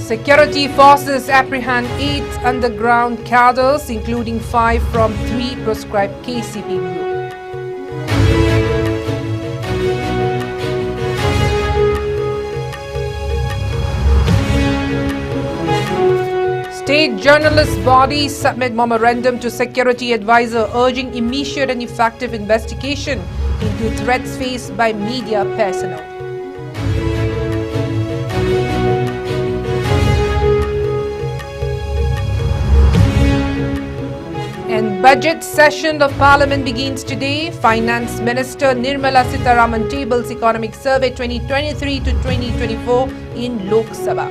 Security forces apprehend 8 underground cadres, including 5 from 3 proscribed KCP group. State journalist bodies submit memorandum to security advisor urging immediate and effective investigation into threats faced by media personnel. And budget session of Parliament begins today. Finance Minister Nirmala Sitharaman tables Economic Survey 2023 to 2024 in Lok Sabha.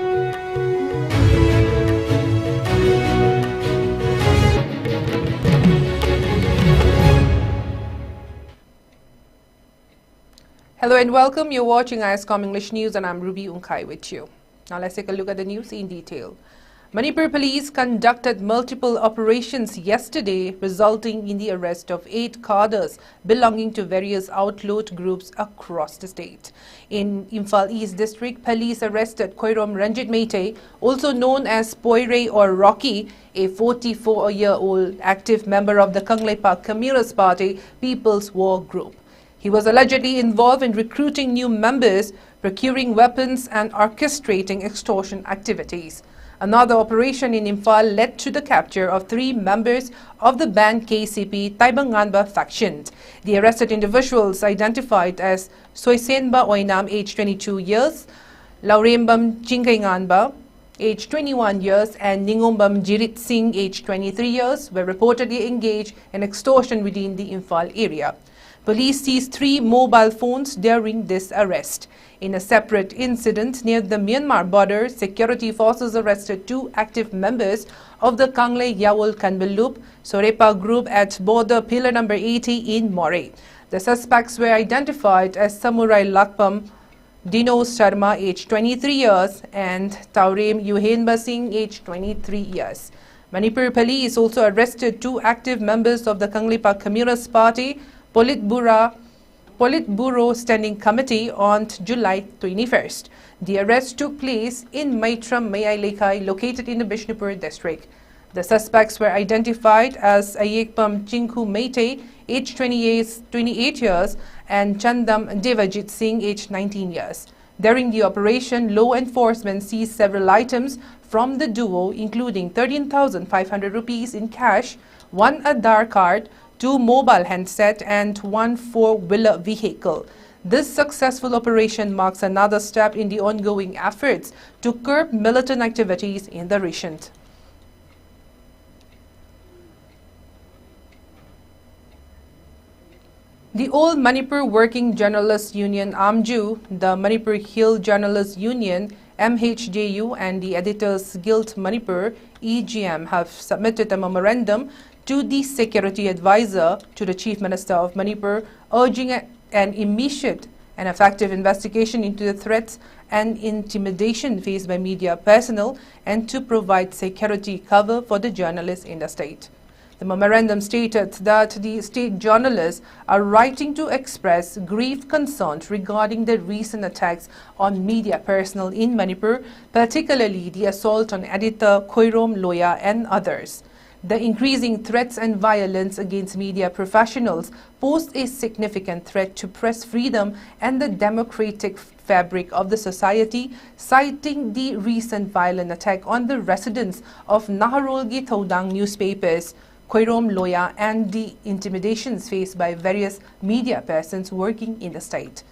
Hello and welcome. You're watching ISCOM English News and I'm Ruby Unkai with you. Now let's take a look at the news in detail. Manipur police conducted multiple operations yesterday, resulting in the arrest of 8 cadres belonging to various outlawed groups across the state. In Imphal East District, police arrested Khoirom Ranjit Meitei, also known as Poire or Rocky, a 44-year-old active member of the Kangleipak Communist Party People's War Group. He was allegedly involved in recruiting new members, procuring weapons and orchestrating extortion activities. Another operation in Imphal led to the capture of 3 members of the banned KCP Taibanganba faction. The arrested individuals identified as Soisenba Oinam, age 22 years, Laurembam Chinkainganba, age 21 years, and Ningombam Jirit Singh, age 23 years, were reportedly engaged in extortion within the Imphal area. Police seized 3 mobile phones during this arrest. In a separate incident near the Myanmar border, security forces arrested 2 active members of the Kanglei Yawol Kanbalup Sorepa group at border pillar number 80 in Moray. The suspects were identified as Samurai Lakpam Dino Sharma, age 23 years, and Taurem Yuhenba Singh, age 23 years. Manipur police also arrested 2 active members of the Kangleipak Communist Party Politburo Standing Committee on July 21st. The arrest took place in Maitram Mayai located in the Bishnupur district. The suspects were identified as Ayekpam Chinku Meitei, age 28 years, and Chandam Devajit Singh, age 19 years. During the operation, law enforcement seized several items from the duo, including 13,500 rupees in cash, 1 Aadhaar card, 2 mobile handset and 1 4-wheeler vehicle. This successful operation marks another step in the ongoing efforts to curb militant activities in the region. The All Manipur Working Journalists Union AMJU, the Manipur Hill Journalists Union MHJU and the Editors Guild Manipur EGM have submitted a memorandum to the security advisor to the Chief Minister of Manipur, urging an immediate and effective investigation into the threats and intimidation faced by media personnel and to provide security cover for the journalists in the state. The memorandum stated that the state journalists are writing to express grave concerns regarding the recent attacks on media personnel in Manipur, particularly the assault on editor Khoirom Loya and others. The increasing threats and violence against media professionals pose a significant threat to press freedom and the democratic fabric of the society, citing the recent violent attack on the residents of Naharolgi Thodang newspapers, Khoirom Loya, and the intimidations faced by various media persons working in the state.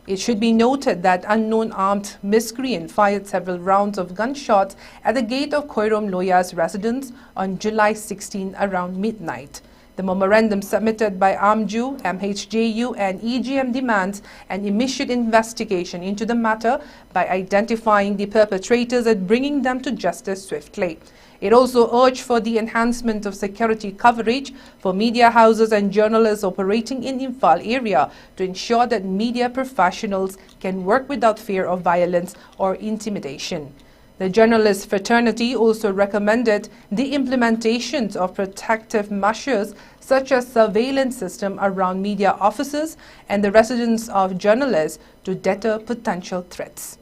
It should be noted that unknown armed miscreant fired several rounds of gunshots at the gate of Khoirom Loya's residence on July 16 around midnight. The memorandum submitted by AMJU, MHJU and EGM demands an immediate investigation into the matter by identifying the perpetrators and bringing them to justice swiftly. It also urged for the enhancement of security coverage for media houses and journalists operating in Imphal area to ensure that media professionals can work without fear of violence or intimidation. The journalist fraternity also recommended the implementation of protective measures such as surveillance system around media offices and the residence of journalists to deter potential threats.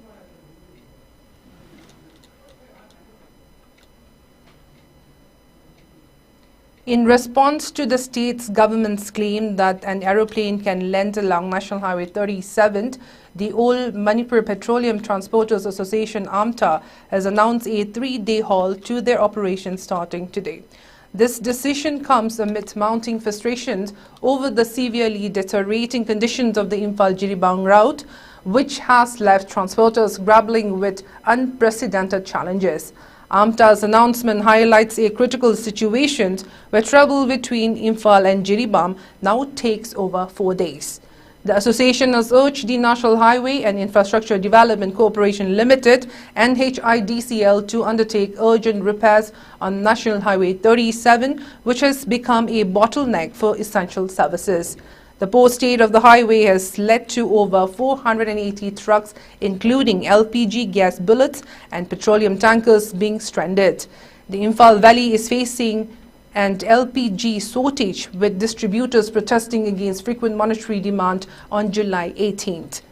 In response to the state's government's claim that an aeroplane can land along National Highway 37, the Old Manipur Petroleum Transporters Association AMTA has announced a 3-day halt to their operation starting today. This decision comes amid mounting frustrations over the severely deteriorating conditions of the Imphal-Jiribam route, which has left transporters grappling with unprecedented challenges. AMTA's announcement highlights a critical situation where travel between Imphal and Jiribam now takes over 4 days. The association has urged the National Highway and Infrastructure Development Corporation Limited (NHIDCL) to undertake urgent repairs on National Highway 37, which has become a bottleneck for essential services. The poor state of the highway has led to over 480 trucks, including LPG gas bullets and petroleum tankers, being stranded. The Imphal Valley is facing an LPG shortage, with distributors protesting against frequent monetary demand on July 18th.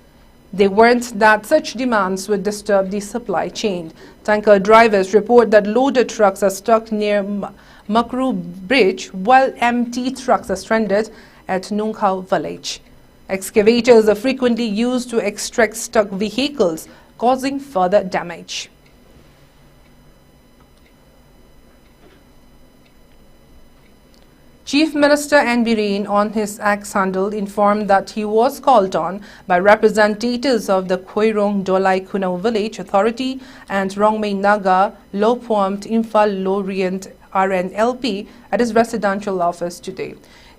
They warned that such demands would disturb the supply chain. Tanker drivers report that loaded trucks are stuck near Makru Bridge, while empty trucks are stranded at Nungkhao village. Excavators are frequently used to extract stuck vehicles, causing further damage. Chief Minister N. Biren, on his X handle, informed that he was called on by representatives of the Khoirong Dolai Kunau Village Authority and Rongmei Naga Lophuamt Imphal Lorient RNLP at his residential office today.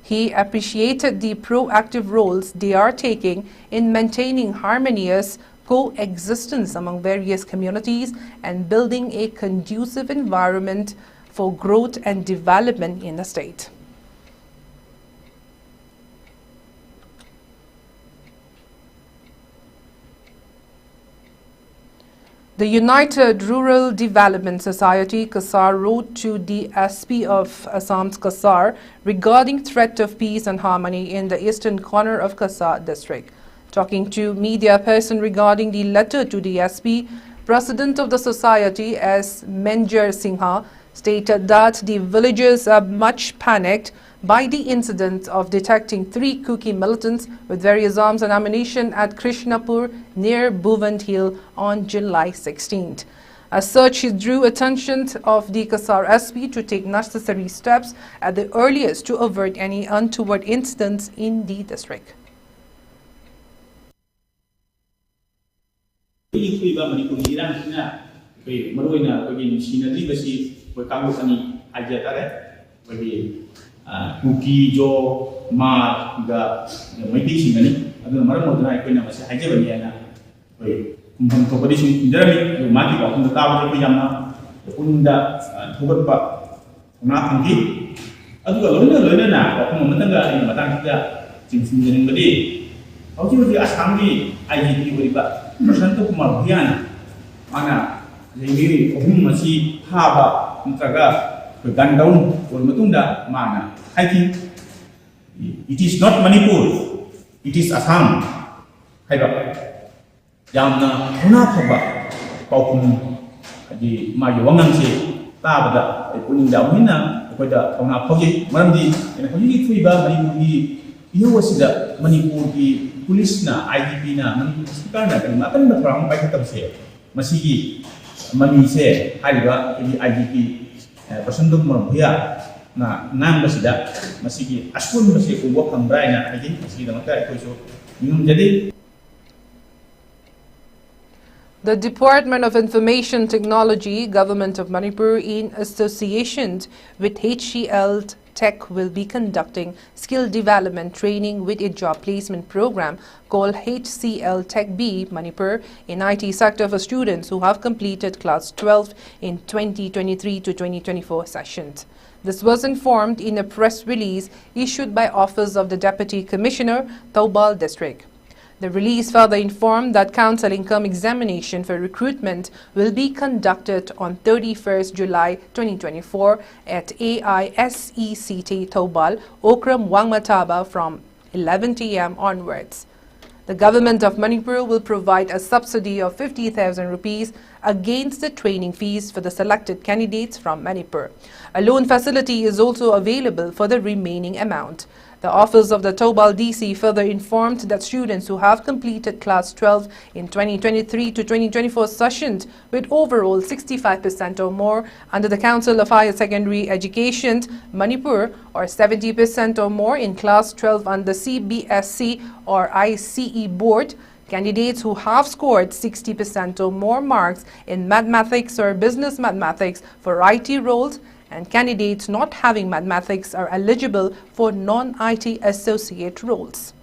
He appreciated the proactive roles they are taking in maintaining harmonious coexistence among various communities and building a conducive environment for growth and development in the state. The United Rural Development Society, Kasar, wrote to the SP of Assam's Kasar regarding threat of peace and harmony in the eastern corner of Kasar district. Talking to media person regarding the letter to the SP, President of the Society, S. Menjar Singha, stated that the villagers are much panicked by the incident of detecting 3 Kuki militants with various arms and ammunition at Krishnapur near Bhuvand Hill on July 16th. As such, he drew attention of the Kasar SP to take necessary steps at the earliest to avert any untoward incidents in the district. Kuki jo ma ga maiti singani adu maram modna ikoi na mase haje bani ana oi kumpam to badi sing indarami mati ko kun ta ko yamna kununda thubat pa na thangi adu loina na ko mun matanga ai matang kida jingsin jeng badi auji badi asamgi IGP boriba Prasanto Kumar Bhiyan mana lemi ohum masi haba mutaga gun down or matunda mana. I think it is not Manipur, it is Assam. Haiba Yamna Huna Paba Paukum di Mayo Wanganse Tabada, Puninda Wina, Oda Ona Pogi, Mandi, and Holy Tuiba, Manipuri, you was the Manipuri police na, IGP na, Manipur Sikana, and Matan the Ram by Katamse, Masigi, Manise, Haiba, IGP. Prasanto Kumar na nang basida masigi askun masih kuwak kambrai na aja masigi damata iko so minum jadi. The Department of Information Technology, Government of Manipur, in association with HCL Tech, will be conducting skill development training with a job placement program called HCL Tech B Manipur in IT sector for students who have completed class 12 in 2023 to 2024 sessions. This was informed in a press release issued by Office of the Deputy Commissioner, Thoubal District. The release further informed that council income examination for recruitment will be conducted on 31st July 2024 at AISECT Thoubal, Okram Wangmataba from 11 am onwards. The government of Manipur will provide a subsidy of 50,000 rupees against the training fees for the selected candidates from Manipur. A loan facility is also available for the remaining amount. The office of the Tobal DC further informed that students who have completed Class 12 in 2023 to 2024 sessions with overall 65% or more under the Council of Higher Secondary Education, Manipur, or 70% or more in Class 12 under CBSC or ICE board, candidates who have scored 60% or more marks in mathematics or business mathematics for IT roles, and candidates not having mathematics are eligible for non-IT associate roles.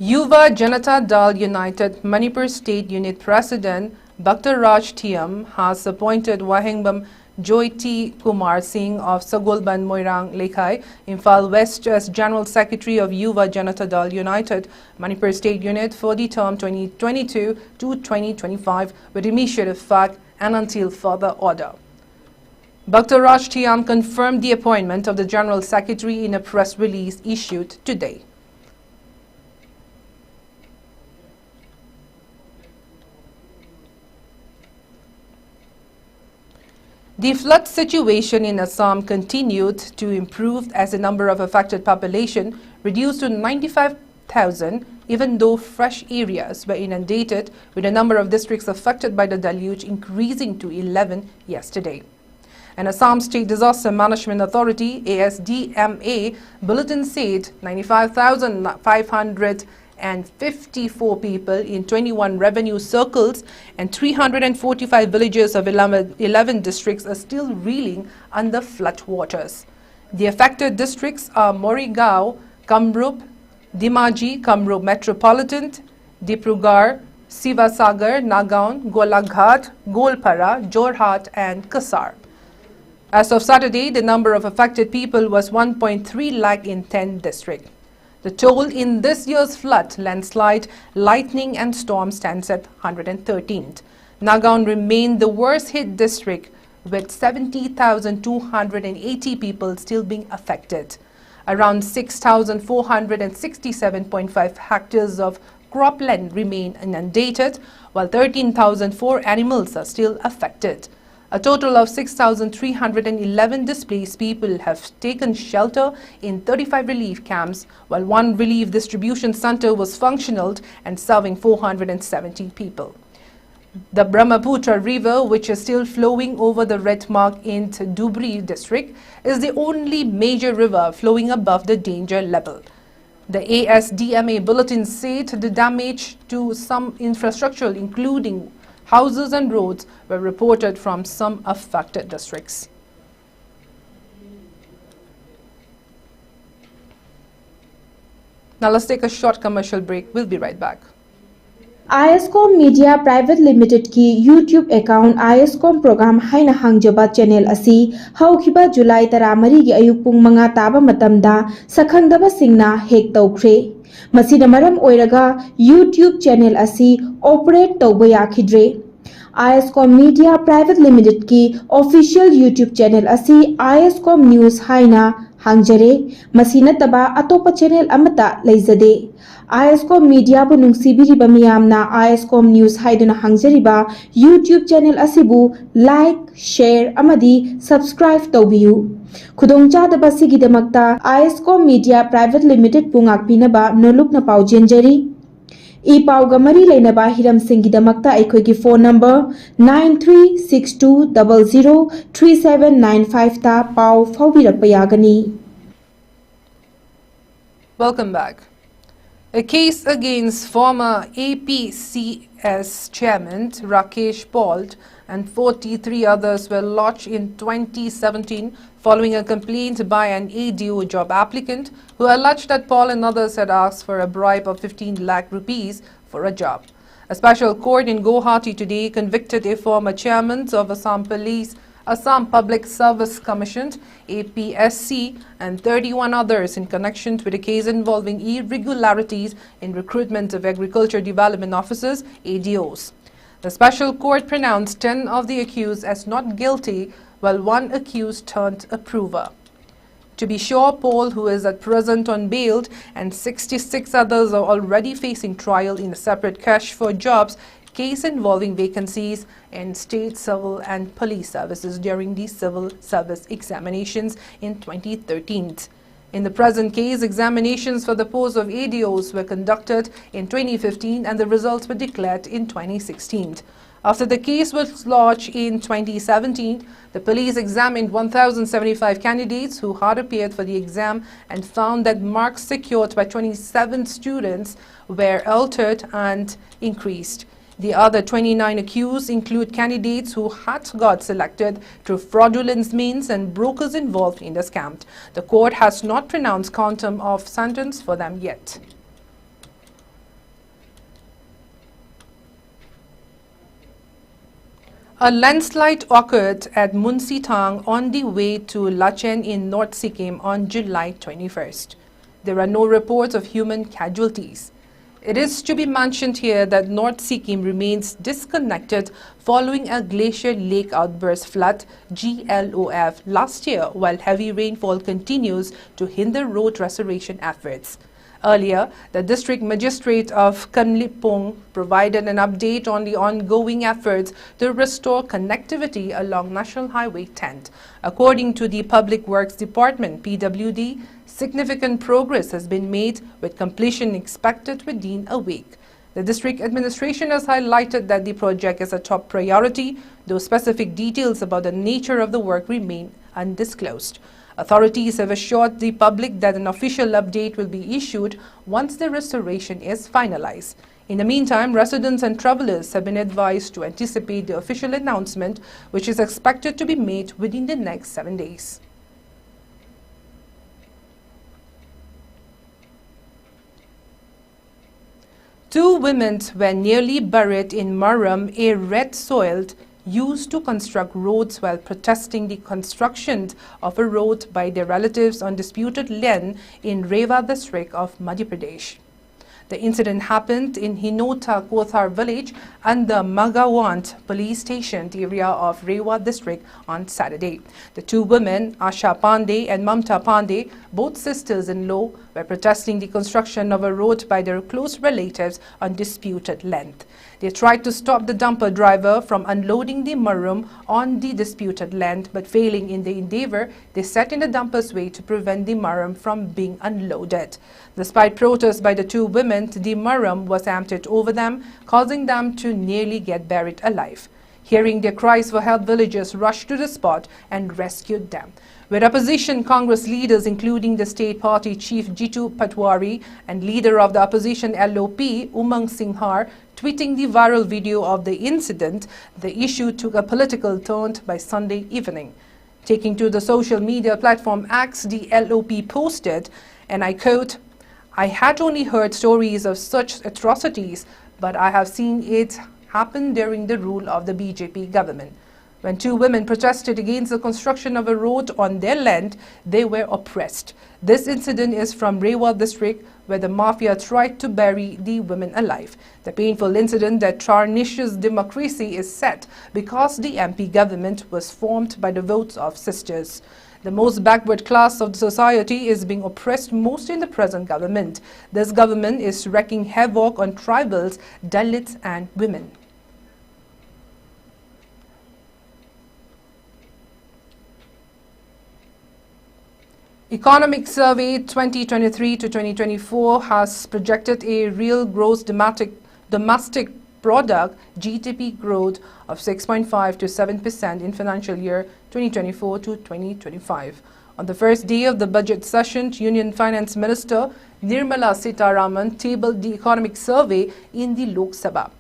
Yuva Janata Dal United Manipur State Unit President Dr. Raj Thiam has appointed Wahengbam Jyoti Kumar Singh of Sagolban Moirang Lekhai, Imphal West, as General Secretary of Yuva Janata Dal United Manipur State Unit for the term 2022 to 2025 with immediate effect and until further order. Dr. Raj Thiam confirmed the appointment of the General Secretary in a press release issued today. The flood situation in Assam continued to improve as the number of affected population reduced to 95,000, even though fresh areas were inundated, with the number of districts affected by the deluge increasing to 11 yesterday. An Assam State Disaster Management Authority ASDMA bulletin said 95,554 people in 21 revenue circles and 345 villages of 11 districts are still reeling under flood waters. The affected districts are Morigao, Kamrup, Dimaji, Kamrup Metropolitan, Dibrugarh, Sivasagar, Nagaon, Golaghat, Golpara, Jorhat and Kasar. As of Saturday, the number of affected people was 1.3 lakh in 10 districts. The toll in this year's flood, landslide, lightning and storm stands at 113th. Nagaon remained the worst hit district with 70,280 people still being affected. Around 6,467.5 hectares of cropland remain inundated, while 13,004 animals are still affected. A total of 6,311 displaced people have taken shelter in 35 relief camps, while one relief distribution center was functional and serving 470 people. The Brahmaputra River, which is still flowing over the red mark in Dhubri district, is the only major river flowing above the danger level. The ASDMA bulletin said the damage to some infrastructure, including houses and roads, were reported from some affected districts. Now let's take a short commercial break. We'll be right back. ISCOM Media Private Limited ki YouTube account ISCOM program haina hangjaba channel asi haukiba July 13 gi ayuk pung manga taba matamda sakhangdaba singna hek tawkhre. Masina maram oiraga YouTube channel asi operate tawba yakhidre. ISCOM Media Private Limited ki official YouTube channel asi ISCOM News haina hangjare. Masina taba atopa channel amata leizade. ISCOM Media bu nungsibiriba miyamna ISCOM News haiduna hangjariba YouTube channel asibu like, share amadi subscribe tawbiyu. Khudongchadaba sigidamakta ISCOM Media Private Limited pungakpinaba nolukna paujenjari. E-Pauga Mari Lainaba Hiram Singidamakta Aikogi phone number 9362003795 ta Pau Faubirapayagani. Welcome back. A case against former APCS chairman Rakesh Palt and 43 others were lodged in 2017 following a complaint by an ADO job applicant who alleged that Paul and others had asked for a bribe of 15 lakh rupees for a job. A special court in Guwahati today convicted a former chairman of Assam Police, Assam Public Service Commission, APSC, and 31 others in connection with a case involving irregularities in recruitment of agriculture development officers, ADOs. The special court pronounced 10 of the accused as not guilty, while one accused turned approver. To be sure, Paul, who is at present on bail, and 66 others are already facing trial in a separate cash for jobs case involving vacancies in state civil and police services during the civil service examinations in 2013. In the present case, examinations for the post of ADOs were conducted in 2015 and the results were declared in 2016. After the case was lodged in 2017, the police examined 1,075 candidates who had appeared for the exam and found that marks secured by 27 students were altered and increased. The other 29 accused include candidates who had got selected through fraudulent means and brokers involved in the scam. The court has not pronounced quantum of sentence for them yet. A landslide occurred at Munsitang on the way to Lachen in North Sikkim on July 21st. There are no reports of human casualties. It is to be mentioned here that North Sikkim remains disconnected following a glacier lake outburst flood (GLOF) last year, while heavy rainfall continues to hinder road restoration efforts. Earlier, the district magistrate of Kanlipong provided an update on the ongoing efforts to restore connectivity along National Highway 10. According to the Public Works Department (PWD), significant progress has been made, with completion expected within a week. The district administration has highlighted that the project is a top priority, though specific details about the nature of the work remain undisclosed. Authorities have assured the public that an official update will be issued once the restoration is finalized. In the meantime, residents and travelers have been advised to anticipate the official announcement, which is expected to be made within the next 7 days. Two women were nearly buried in Maram, a red soil used to construct roads, while protesting the construction of a road by their relatives on disputed land in Rewa district of Madhya Pradesh. The incident happened in Hinota Kothar village and the Magawant police station area of Rewa district on Saturday. The two women, Asha Pandey and Mamta Pandey, both sisters-in-law, were protesting the construction of a road by their close relatives on disputed land. They tried to stop the dumper driver from unloading the marum on the disputed land, but failing in the endeavor, they sat in the dumper's way to prevent the marum from being unloaded. Despite protests by the two women, the marum was emptied over them, causing them to nearly get buried alive. Hearing their cries for help, villagers rushed to the spot and rescued them, with opposition Congress leaders including the state party chief Jitu Patwari and leader of the opposition LOP Umang Singhar tweeting the viral video of the incident. The issue took a political turn by Sunday evening. Taking to the social media platform X, the LOP posted, and I quote, "I had only heard stories of such atrocities, but I have seen it happen during the rule of the BJP government. When two women protested against the construction of a road on their land, they were oppressed. This incident is from Rewa district, where the mafia tried to bury the women alive. The painful incident that tarnishes democracy is set because the MP government was formed by the votes of sisters. The most backward class of the society is being oppressed most in the present government. This government is wreaking havoc on tribals, Dalits and women." Economic Survey 2023 to 2024 has projected a real gross domestic product (GDP) growth of 6.5 to 7% in financial year 2024 to 2025. On the first day of the budget session, Union Finance Minister Nirmala Sitharaman tabled the economic survey in the Lok Sabha.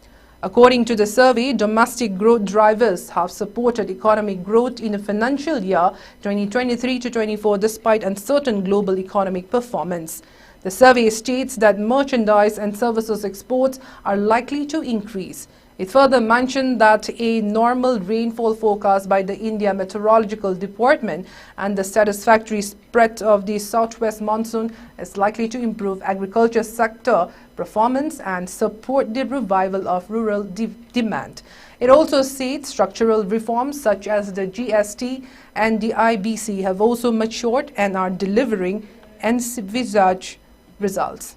According to the survey, domestic growth drivers have supported economic growth in the financial year 2023 to 24 despite uncertain global economic performance. The survey states that merchandise and services exports are likely to increase. It further mentioned that a normal rainfall forecast by the India Meteorological Department and the satisfactory spread of the southwest monsoon is likely to improve agriculture sector performance and support the revival of rural demand. It also said structural reforms such as the GST and the IBC have also matured and are delivering envisaged results.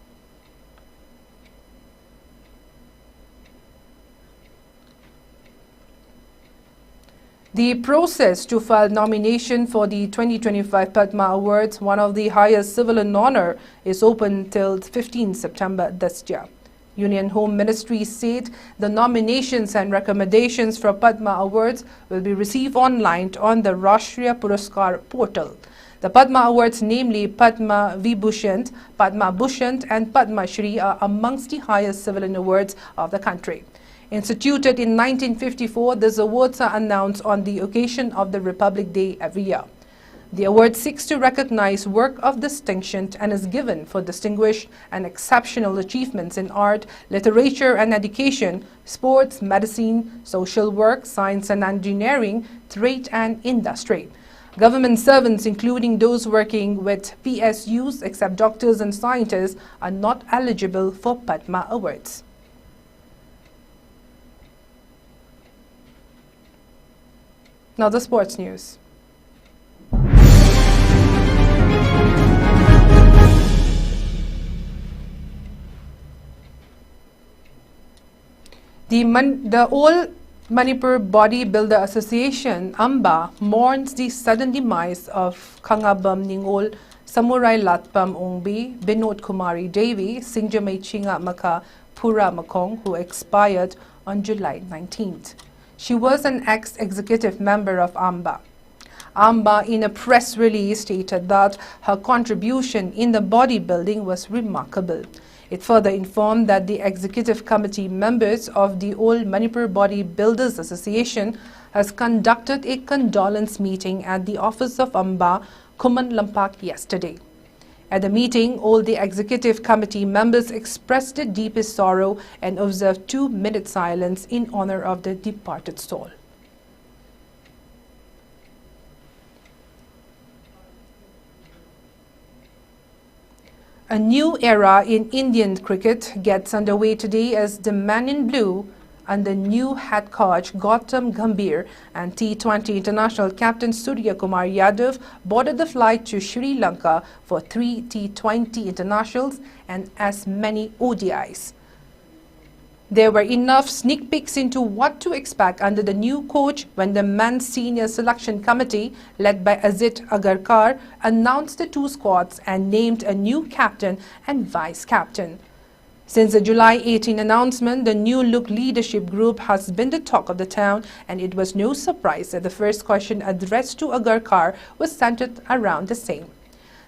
The process to file nomination for the 2025 Padma Awards, one of the highest civilian honor, is open till 15 September this year. Union Home Ministry said the nominations and recommendations for Padma Awards will be received online on the Rashtriya Puraskar portal. The Padma Awards, namely Padma Vibhushan, Padma Bhushan and Padma Shri, are amongst the highest civilian awards of the country. Instituted in 1954, these awards are announced on the occasion of the Republic Day every year. The award seeks to recognize work of distinction and is given for distinguished and exceptional achievements in art, literature and education, sports, medicine, social work, science and engineering, trade and industry. Government servants, including those working with PSUs, except doctors and scientists, are not eligible for Padma Awards. Now the sports news. The All Manipur Bodybuilder Association, AMBA, mourns the sudden demise of Khangabam Ningol, Samurai Latpam Ongbi, Binod Kumari Devi, Singjamay Chinga Maka Pura Makong, who expired on July 19th. She was an ex-executive member of AMBA. AMBA, in a press release, stated that her contribution in the bodybuilding was remarkable. It further informed that the executive committee members of the All Manipur Bodybuilders Association has conducted a condolence meeting at the office of AMBA, Kuman Lampak, yesterday. At the meeting, all the executive committee members expressed the deepest sorrow and observed 2-minute silence in honor of the departed soul. A new era in Indian cricket gets underway today as the Man in Blue under new head coach Gautam Gambhir and T20 international captain Surya Kumar Yadav boarded the flight to Sri Lanka for 3 T20 internationals and as many ODIs. There were enough sneak peeks into what to expect under the new coach when the men's senior selection committee, led by Ajit Agarkar, announced the 2 squads and named a new captain and vice-captain. Since the July 18 announcement, the new look leadership group has been the talk of the town, and it was no surprise that the first question addressed to Agarkar was centered around the same.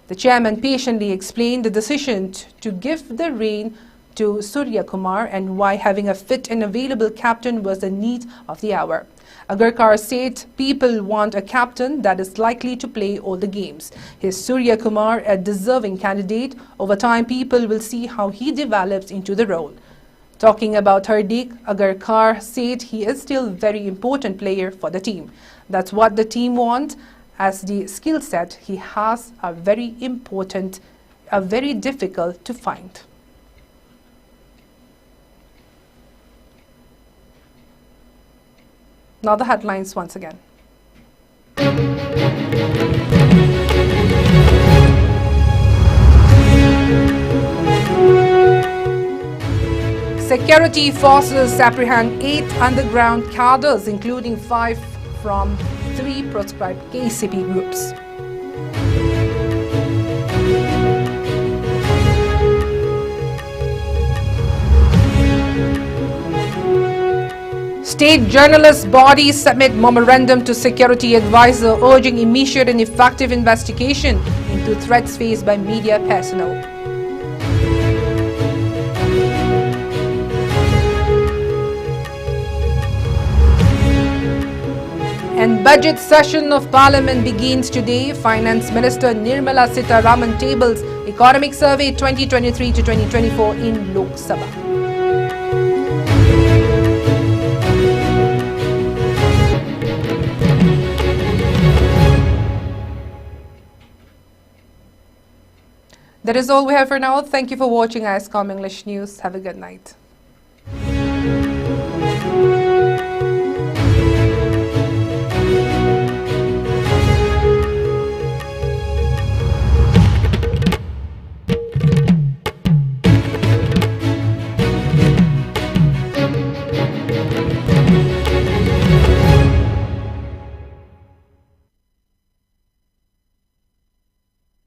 The chairman patiently explained the decision to give the rein to Surya Kumar and why having a fit and available captain was the need of the hour. Agarkar said people want a captain that is likely to play all the games. His Surya Kumar, a deserving candidate. Over time, people will see how he develops into the role. Talking about Hardik, Agarkar said he is still a very important player for the team. That's what the team wants, as the skill set he has are very important, are very difficult to find. Now the headlines once again. Security forces apprehend 8 underground cadres, including 5 from 3 proscribed KCP groups. State journalist bodies submit memorandum to security advisor urging immediate and effective investigation into threats faced by media personnel. And budget session of Parliament begins today. Finance Minister Nirmala Sitharaman tables Economic Survey 2023 to 2024 in Lok Sabha. That is all we have for now. Thank you for watching ISCOM English News. Have a good night.